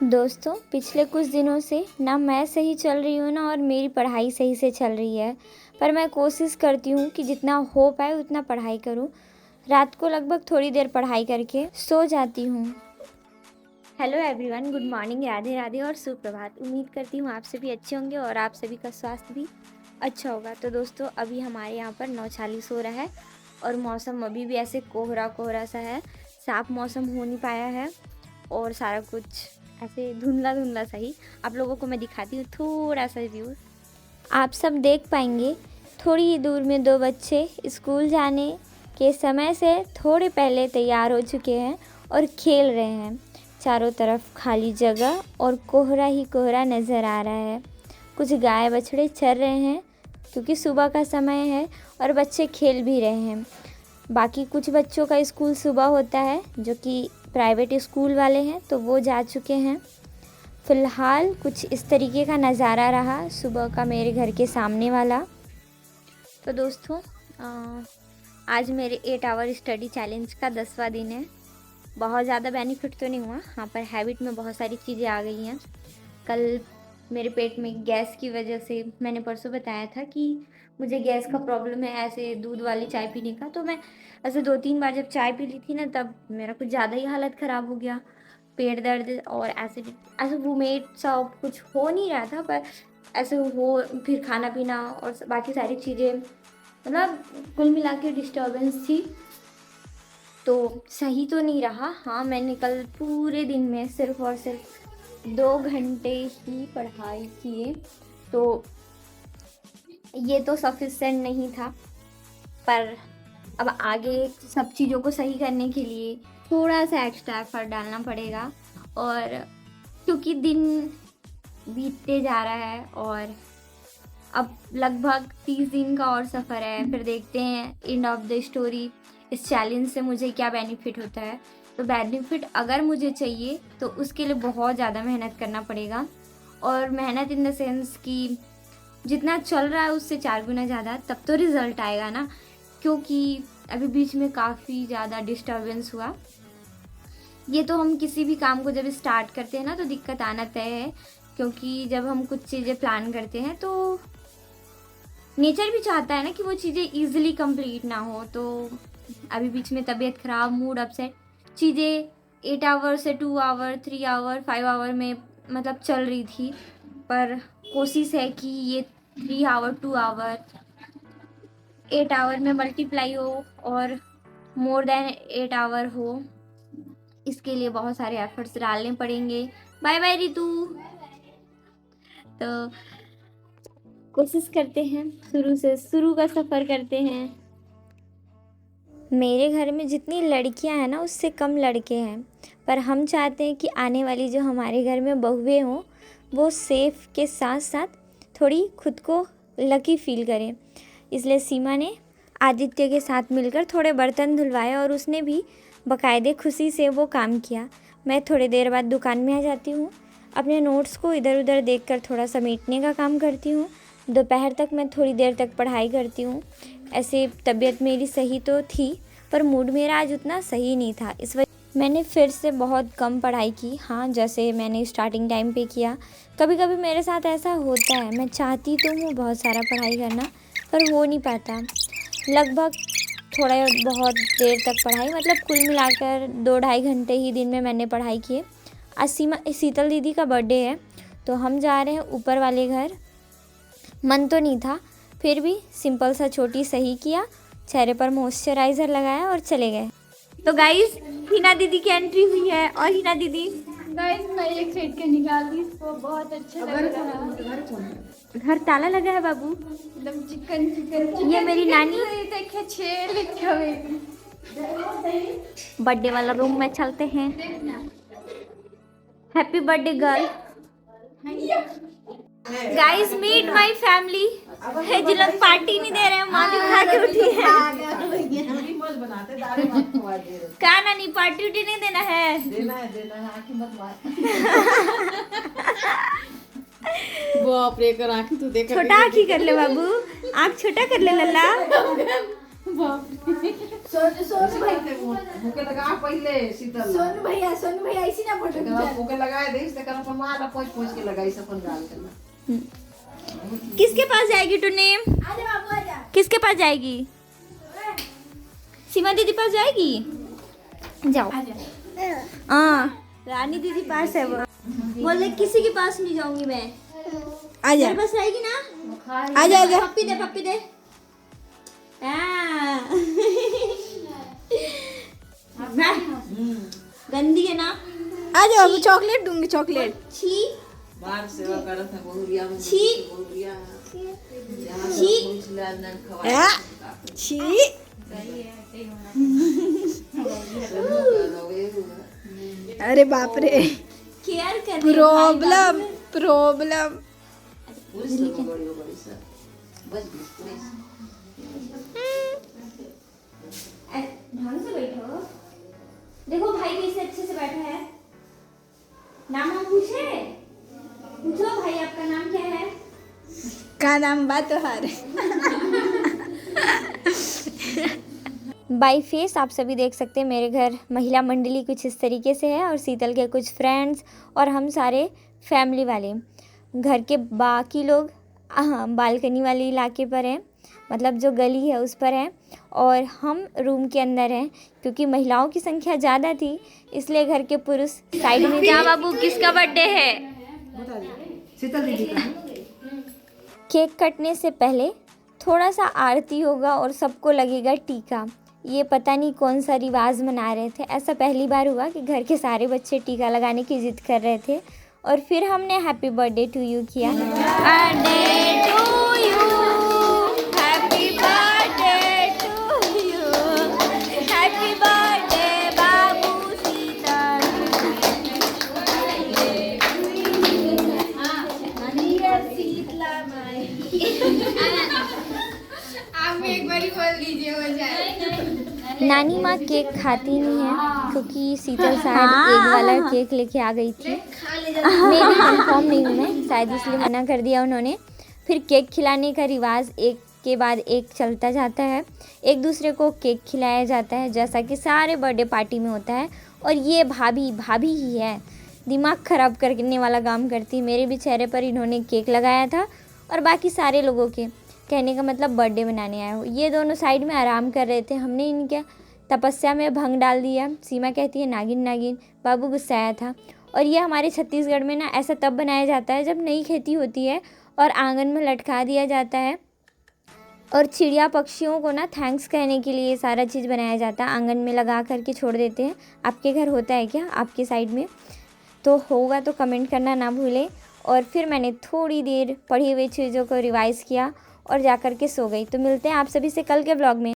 दोस्तों, पिछले कुछ दिनों से ना मैं सही चल रही हूँ ना और मेरी पढ़ाई सही से चल रही है। पर मैं कोशिश करती हूँ कि जितना हो पाए उतना पढ़ाई करूँ। रात को लगभग थोड़ी देर पढ़ाई करके सो जाती हूँ। Hello everyone, good morning, Radhe Radhe और सुप्रभात। उम्मीद करती हूँ आप सभी अच्छे होंगे और आप सभी का स्वास्थ्य भी अच्छा होगा। तो दोस्तों, अभी हमारे यहाँ पर 9:40 हो रहा है और मौसम अभी भी ऐसे कोहरा कोहरा सा है। साफ मौसम हो नहीं पाया है और सारा कुछ ऐसे धुंधला धुंधला सा ही। आप लोगों को मैं दिखाती हूँ थोड़ा सा व्यू, आप सब देख पाएंगे। थोड़ी ही दूर में दो बच्चे स्कूल जाने के समय से थोड़े पहले तैयार हो चुके हैं और खेल रहे हैं। चारों तरफ खाली जगह और कोहरा ही कोहरा नज़र आ रहा है। कुछ गाय बछड़े चर रहे हैं क्योंकि सुबह का समय है और बच्चे खेल भी रहे हैं। बाकी कुछ बच्चों का स्कूल सुबह होता है जो कि प्राइवेट स्कूल वाले हैं, तो वो जा चुके हैं। फ़िलहाल कुछ इस तरीके का नज़ारा रहा सुबह का मेरे घर के सामने वाला। तो दोस्तों, आज मेरे 8 आवर स्टडी चैलेंज का 10वां दिन है। बहुत ज़्यादा बेनिफिट तो नहीं हुआ, हाँ, पर हैबिट में बहुत सारी चीज़ें आ गई हैं। कल मेरे पेट में गैस की वजह से, मैंने परसों बताया था कि मुझे गैस का प्रॉब्लम है ऐसे दूध वाली चाय पीने का। तो मैं ऐसे 2-3 बार जब चाय पी ली थी ना, तब मेरा कुछ ज़्यादा ही हालत ख़राब हो गया। पेट दर्द और ऐसे वोमिट सा कुछ हो नहीं रहा था, पर ऐसे हो, फिर खाना पीना और बाकी सारी चीज़ें, मतलब कुल मिला के डिस्टर्बेंस थी। तो सही तो नहीं रहा। हाँ, मैंने कल पूरे दिन में सिर्फ और सिर्फ 2 घंटे ही पढ़ाई किए, तो ये तो सफिशिएंट नहीं था। पर अब आगे सब चीज़ों को सही करने के लिए थोड़ा सा एक्स्ट्रा एफर्ट डालना पड़ेगा। और क्योंकि दिन बीतते जा रहा है और अब लगभग 30 दिन का और सफ़र है, फिर देखते हैं एंड ऑफ द स्टोरी इस चैलेंज से मुझे क्या बेनिफिट होता है। तो बेनिफिट अगर मुझे चाहिए तो उसके लिए बहुत ज़्यादा मेहनत करना पड़ेगा, और मेहनत इन द सेंस कि जितना चल रहा है उससे 4 गुना ज़्यादा, तब तो रिज़ल्ट आएगा ना। क्योंकि अभी बीच में काफ़ी ज़्यादा डिस्टर्बेंस हुआ। ये तो हम किसी भी काम को जब स्टार्ट करते हैं ना तो दिक्कत आना तय है, क्योंकि जब हम कुछ चीज़ें प्लान करते हैं तो नेचर भी चाहता है ना कि वो चीज़ें ईजिली कंप्लीट ना हो। तो अभी बीच में तबीयत ख़राब, मूड अपसेट, चीज़ें 8 आवर से 2 आवर, 3 आवर, 5 आवर में मतलब चल रही थी। पर कोशिश है कि ये 3 आवर, 2 आवर, 8 आवर में मल्टीप्लाई हो और मोर देन 8 आवर हो। इसके लिए बहुत सारे एफर्ट्स डालने पड़ेंगे। Bye bye Ritu. तो कोशिश करते हैं, शुरू का सफ़र करते हैं। मेरे घर में जितनी लड़कियां हैं ना उससे कम लड़के हैं, पर हम चाहते हैं कि आने वाली जो हमारे घर में बहुएं हों वो सेफ के साथ साथ थोड़ी खुद को लकी फील करें। इसलिए सीमा ने आदित्य के साथ मिलकर थोड़े बर्तन धुलवाए और उसने भी बाकायदे खुशी से वो काम किया। मैं थोड़ी देर बाद दुकान में आ जाती हूँ, अपने नोट्स को इधर उधर देखकर थोड़ा समेटने का काम करती हूँ। दोपहर तक मैं थोड़ी देर तक पढ़ाई करती हूँ। ऐसे तबीयत मेरी सही तो थी, पर मूड मेरा आज उतना सही नहीं था, इस वजह मैंने फिर से बहुत कम पढ़ाई की। हाँ, जैसे मैंने स्टार्टिंग टाइम पे किया। कभी कभी मेरे साथ ऐसा होता है, मैं चाहती तो हूँ बहुत सारा पढ़ाई करना, पर हो नहीं पाता। लगभग थोड़ा बहुत देर तक पढ़ाई, मतलब कुल मिलाकर 2-2.5 घंटे ही दिन में मैंने पढ़ाई की। आज शीतल दीदी का बर्थडे है, तो हम जा रहे हैं ऊपर वाले घर। मन तो नहीं था, फिर भी सिंपल सा छोटी सही किया, चेहरे पर मॉइस्चराइज़र लगाया और चले गए। तो गाइस, हिना दीदी की एंट्री हुई है। और हिना दीदी, गाइस मैं एक सेट के निकाल दी, इसको बहुत अच्छा लग रहा है। घर ताला लगा है बाबू, एकदम चिकन चिकन। ये मेरी नानी। देखिए 6 लिखे हुए। बर्थडे वाला रूम में चलते हैं। Happy birthday girl. Guys, meet my family. हेजलम पार्टी नहीं दे रहे हैं, माँ भी खा के उठी है। क्या नानी, पार्टी उठी नहीं देना है? बाप रे, कर आँखें तू देख। छोटा आँखी कर ले बाबू, आँख छोटा कर ले लल्ला। सोनू भाई भूखे लगा पहले शीतल सोनू भैया इसी ना फोटो एकरा भूखे लगाए दे से कर पर माला पोछ के लगाई से अपन गाल के किसके पास जाएगी टुन्नी? आजा बाबू आजा। किसके पास जाएगी? सीमा दीदी पास जाएगी? जाओ। हाँ रानी दीदी पास है वो। बोले किसी के पास नहीं जाऊंगी मैं। आजा मेरे पास रहेगी ना? आजा आजा पप्पी दे। हाँ। गंदी है ना? आजा बाबू चॉकलेट दूंगी चॉकलेट। छी बाहर सेवा करत है बहुरिया में छी बहुरिया छी कुछ लान खवा छी अरे बाप रे केयर कर प्रॉब्लम ढंग से बैठो। देखो भाई कैसे अच्छे से बैठा है। नाम हम पूछो भाई आपका नाम क्या है? का नाम बा तोहार? बाई फेस आप सभी देख सकते हैं मेरे घर महिला मंडली कुछ इस तरीके से है और शीतल के कुछ फ्रेंड्स और हम सारे फैमिली वाले। घर के बाकी लोग बालकनी वाले इलाके पर हैं, मतलब जो गली है उस पर है, और हम रूम के अंदर हैं क्योंकि महिलाओं की संख्या ज़्यादा थी इसलिए घर के पुरुष साइड में। क्या बाबू किसका बर्थडे है? शीतल दीदी का केक कटने से पहले थोड़ा सा आरती होगा और सबको लगेगा टीका। ये पता नहीं कौन सा रिवाज मना रहे थे। ऐसा पहली बार हुआ कि घर के सारे बच्चे टीका लगाने की जिद कर रहे थे और फिर हमने हैप्पी बर्थडे टू यू किया। Birthday to you, happy birthday to you, happy birthday बाबू शीतल। आप एक बारी बोल दीजिए हो जाए। नानी माँ केक खाती नहीं है क्योंकि शीतल शायद एग वाला केक लेके आ गई थी। मैं भी कंफर्म नहीं हूँ, मैं शायद इसलिए मना कर दिया उन्होंने। फिर केक खिलाने का रिवाज एक के बाद एक चलता जाता है। एक दूसरे को केक खिलाया जाता है जैसा कि सारे बर्थडे पार्टी में होता है। और ये भाभी ही है, दिमाग ख़राब करने वाला काम करती। मेरे भी चेहरे पर इन्होंने केक लगाया था और बाकी सारे लोगों के, कहने का मतलब बर्थडे मनाने आए हो। ये दोनों साइड में आराम कर रहे थे। हमने इनके तपस्या में भंग डाल दिया। सीमा कहती है नागिन। बाबू गुस्साया था। और ये हमारे छत्तीसगढ़ में ना ऐसा तब बनाया जाता है जब नई खेती होती है और आंगन में लटका दिया जाता है और चिड़िया पक्षियों को ना थैंक्स कहने के लिए सारा चीज़ बनाया जाता है। आंगन में लगा करके छोड़ देते हैं। आपके घर होता है क्या, आपके साइड में? तो होगा तो कमेंट करना ना भूलें। और फिर मैंने थोड़ी देर पढ़ी हुई चीज़ों को रिवाइज़ किया और जा कर के सो गई। तो मिलते हैं आप सभी से कल के ब्लॉग में।